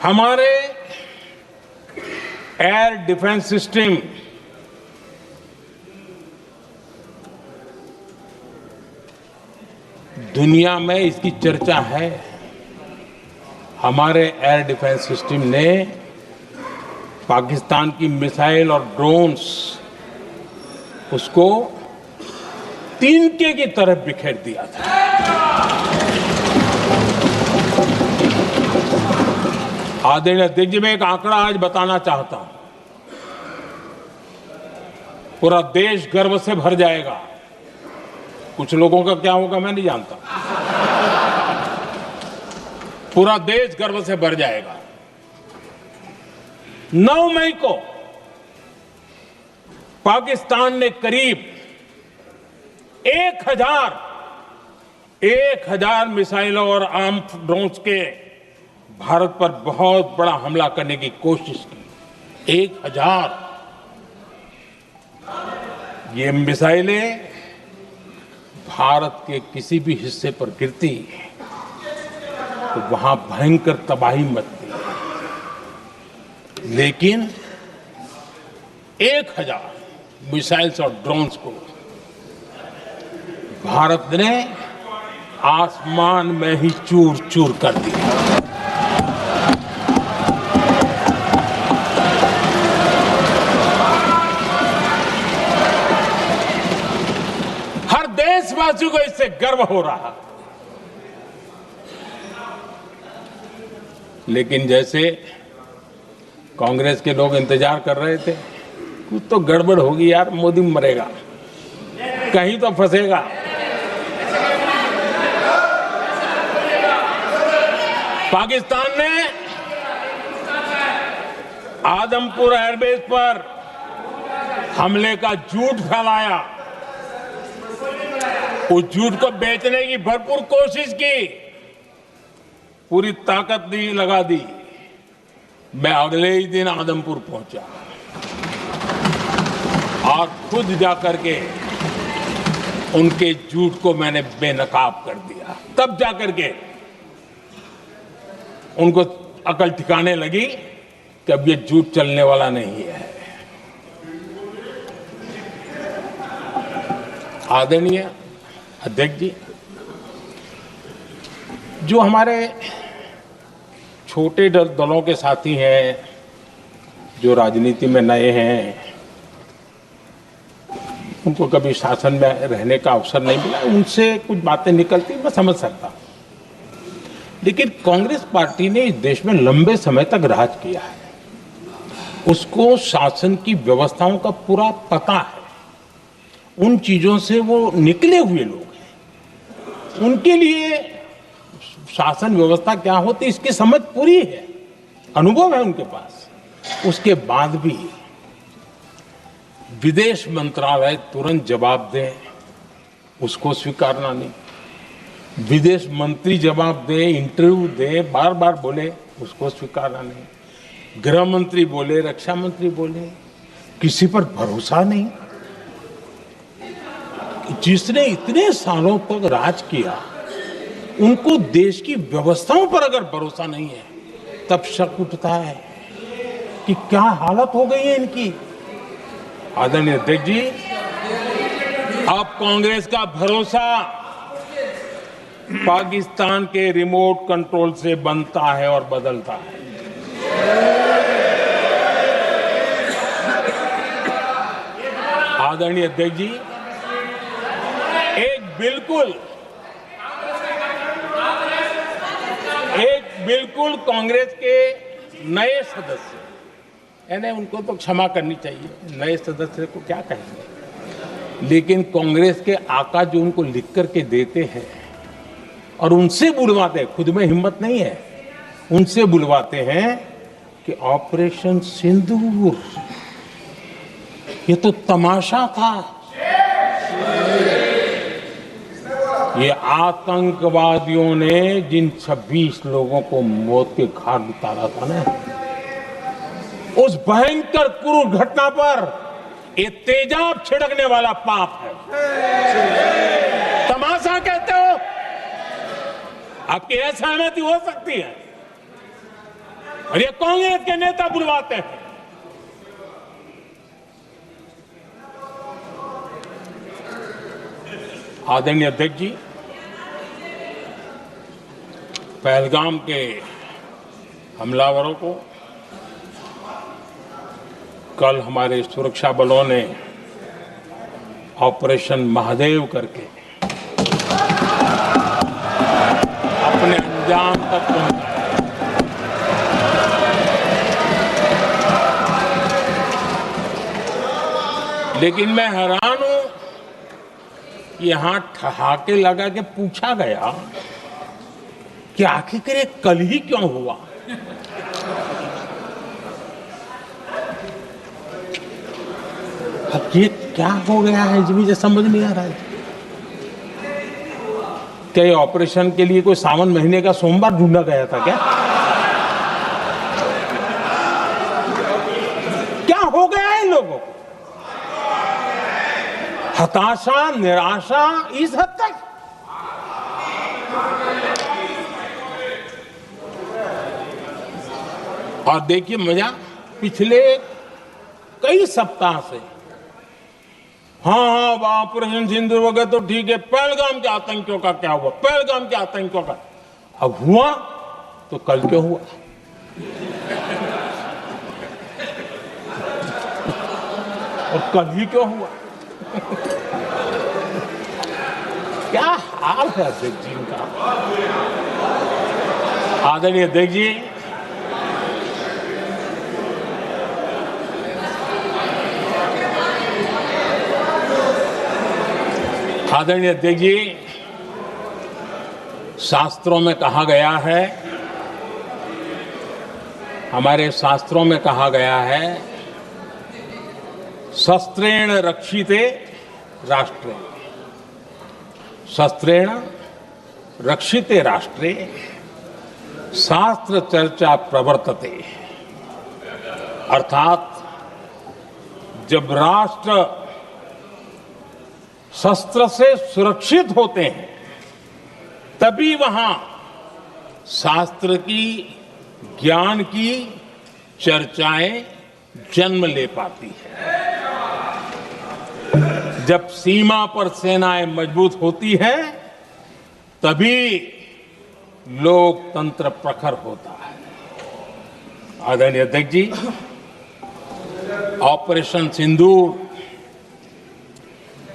हमारे air defence system दुनिया में इसकी चर्चा है। हमारे एयर डिफेंस सिस्टम ने पाकिस्तान की मिसाइल और ड्रोन्स उसको तिनके की तरफ बिखेर दिया था। आदरणीय अध्यक्ष जी, मैं एक आंकड़ा आज बताना चाहता हूं, पूरा देश गर्व से भर जाएगा। कुछ लोगों का क्या होगा मैं नहीं जानता, पूरा देश गर्व से भर जाएगा। 9 मई को पाकिस्तान ने करीब 1000 मिसाइलों और आर्म ड्रोन्स के भारत पर बहुत बड़ा हमला करने की कोशिश की। 1000 ये मिसाइलें भारत के किसी भी हिस्से पर गिरती तो वहां भयंकर तबाही मचती, लेकिन 1000 मिसाइल्स और ड्रोन्स को भारत ने आसमान में ही चूर चूर कर दिया। हर देशवासी को इससे गर्व हो रहा। लेकिन जैसे कांग्रेस के लोग इंतजार कर रहे थे, कुछ तो गड़बड़ होगी यार, मोदी मरेगा, कहीं तो फंसेगा। पाकिस्तान ने आदमपुर एयरबेस पर हमले का झूठ फैलाया, उस झूठ को बेचने की भरपूर कोशिश की, पूरी ताकत दी लगा दी। मैं अगले ही दिन आदमपुर पहुंचा और खुद जाकर के उनके झूठ को मैंने बेनकाब कर दिया। तब जाकर के उनको अकल ठिकाने लगी कि अब ये झूठ चलने वाला नहीं है। आदरणीय अध्यक्ष जी, जो हमारे छोटे दलों के साथी हैं, जो राजनीति में नए हैं, उनको कभी शासन में रहने का अवसर नहीं मिला, उनसे कुछ बातें निकलती मैं समझ सकता हूं। लेकिन कांग्रेस पार्टी ने इस देश में लंबे समय तक राज किया है, उसको शासन की व्यवस्थाओं का पूरा पता है, उन चीजों से वो निकले हुए लोग हैं, उनके लिए शासन व्यवस्था क्या होती इसकी समझ पूरी है, अनुभव है उनके पास। उसके बाद भी विदेश मंत्रालय तुरंत जवाब दे, उसको स्वीकारना नहीं। विदेश मंत्री जवाब दे, इंटरव्यू दे, बार बार बोले, उसको स्वीकारना नहीं। गृह मंत्री बोले, रक्षा मंत्री बोले, किसी पर भरोसा नहीं। जिसने इतने सालों तक राज किया, उनको देश की व्यवस्थाओं पर अगर भरोसा नहीं है, तब शक उठता है कि क्या हालत हो गई है इनकी। आदरणीय अध्यक्ष जी, अब कांग्रेस का भरोसा पाकिस्तान के रिमोट कंट्रोल से बनता है और बदलता है। आदरणीय अध्यक्ष जी, एक बिल्कुल कांग्रेस के नए सदस्य, यानी उनको तो क्षमा करनी चाहिए, नए सदस्य को क्या कहेंगे, लेकिन कांग्रेस के आका जो उनको लिख करके देते हैं और उनसे बुलवाते हैं, खुद में हिम्मत नहीं है, उनसे बुलवाते हैं कि ऑपरेशन सिंदूर ये तो तमाशा था, ये आतंकवादियों ने जिन 26 लोगों को मौत के घाट उतारा था ना, उस भयंकर क्रूर घटना पर ये तेजाब छिड़कने वाला पाप है। तमाशा कहते हो? आपकी असहमति हो सकती है, और ये कांग्रेस के नेता बुलवाते हैं। आदरणीय अध्यक्ष जी, पहलगाम के हमलावरों को कल हमारे सुरक्षा बलों ने ऑपरेशन महादेव करके अपने अंजाम तक पहुंचाया। लेकिन मैं हैरान हूं कि यहां ठहाके लगा के पूछा गया कि आखिर ये कल ही क्यों हुआ। अब ये क्या हो गया है, मुझे समझ नहीं आ रहा है। क्या ये ऑपरेशन के लिए कोई सावन महीने का सोमवार ढूंढा गया था क्या? क्या हो गया है इन लोगों को? हताशा, निराशा इस हद तक। और देखिए मजा, पिछले कई सप्ताह से हाँ ऑपरेशन सिंदूर वगैरह तो ठीक है, पहलगाम के आतंकियों का क्या हुआ, पहलगाम के आतंकियों का। अब हुआ तो कल क्यों हुआ? और कल ही क्यों हुआ? क्या हाल है अध्यक्ष जी का। आदरणीय अध्यक्ष जी, आदरणीय अध्यक्ष जी, शास्त्रों में कहा गया है, हमारे शास्त्रों में कहा गया है, शस्त्रेण रक्षिते राष्ट्रे, शस्त्रेण रक्षिते राष्ट्रे शास्त्र चर्चा प्रवर्तते। अर्थात जब राष्ट्र शस्त्र से सुरक्षित होते हैं तभी वहां शास्त्र की, ज्ञान की चर्चाएं जन्म ले पाती है। जब सीमा पर सेनाएं मजबूत होती है तभी लोकतंत्र प्रखर होता है। आदरणीय अध्यक्ष जी, ऑपरेशन सिंदूर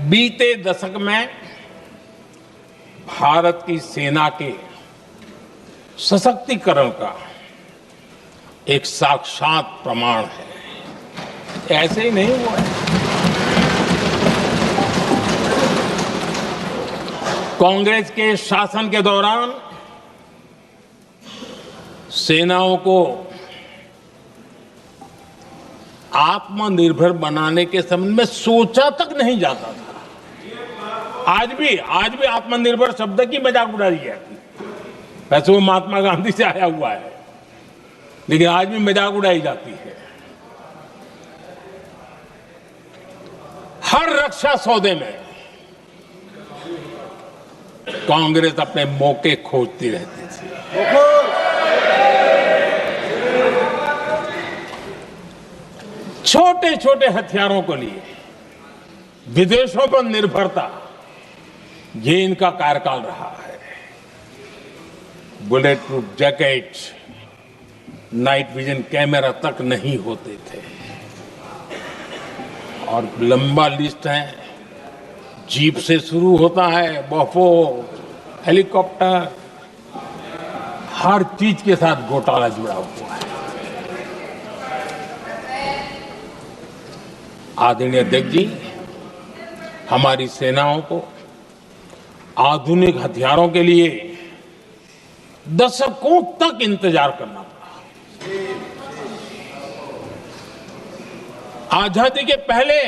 बीते दशक में भारत की सेना के सशक्तिकरण का एक साक्षात प्रमाण है। ऐसे ही नहीं हुआ है। कांग्रेस के शासन के दौरान सेनाओं को आत्मनिर्भर बनाने के संबंध में सोचा तक नहीं जाता था। आज भी आत्मनिर्भर शब्द की मजाक उड़ा रही है। वैसे वो महात्मा गांधी से आया हुआ है, लेकिन आज भी मजाक उड़ाई जाती है। हर रक्षा सौदे में कांग्रेस अपने मौके खोजती रहती थी। छोटे छोटे हथियारों को लिए विदेशों पर निर्भरता, ये इनका कार्यकाल रहा है। Bullet proof jacket, night vision camera तक नहीं होते थे। और लंबा लिस्ट है, जीप से शुरू होता है, बफोर, हेलीकॉप्टर, हर चीज के साथ घोटाला जुड़ा हुआ है। आदरणीय अध्यक्ष जी, हमारी सेनाओं को आधुनिक हथियारों के लिए दशकों तक इंतजार करना पड़ा। आजादी के पहले,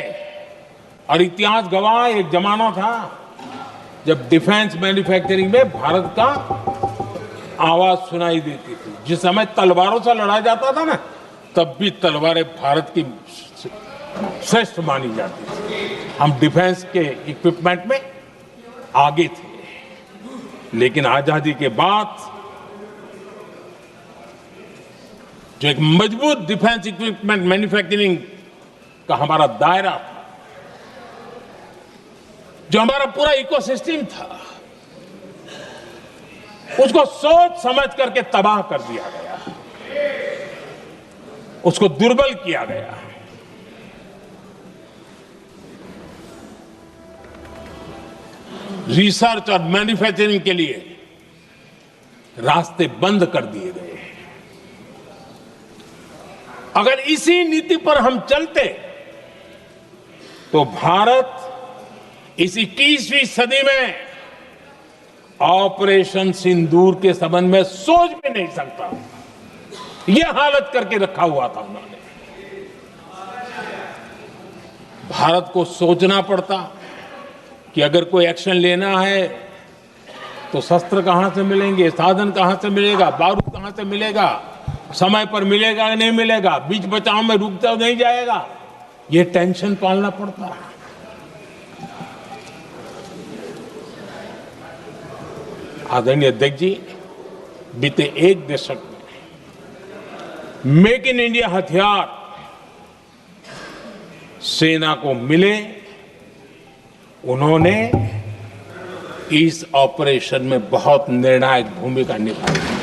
और इतिहास गवाह, एक जमाना था जब डिफेंस मैन्युफैक्चरिंग में भारत का आवाज सुनाई देती थी। जिस समय तलवारों से लड़ा जाता था ना, तब भी तलवारें भारत की श्रेष्ठ मानी जाती थी। हम डिफेंस के इक्विपमेंट में आगे थे। लेकिन आजादी के बाद जो एक मजबूत डिफेंस इक्विपमेंट मैन्युफैक्चरिंग का हमारा दायरा था, जो हमारा पूरा इकोसिस्टम था, उसको सोच समझ करके तबाह कर दिया गया, उसको दुर्बल किया गया। रिसर्च और मैन्युफैक्चरिंग के लिए रास्ते बंद कर दिए गए। अगर इसी नीति पर हम चलते तो भारत इस 21वीं सदी में ऑपरेशन सिंदूर के संबंध में सोच भी नहीं सकता। यह हालत करके रखा हुआ था उन्होंने। भारत को सोचना पड़ता कि अगर कोई एक्शन लेना है तो शस्त्र कहां से मिलेंगे, साधन कहां से मिलेगा, बारूद कहां से मिलेगा, समय पर मिलेगा या नहीं मिलेगा, बीच बचाव में रुक तो नहीं जाएगा, ये टेंशन पालना पड़ता है। आदरणीय अध्यक्ष जी, बीते एक दशक में मेक इन इंडिया हथियार सेना को मिले, उन्होंने इस ऑपरेशन में बहुत निर्णायक भूमिका निभाई।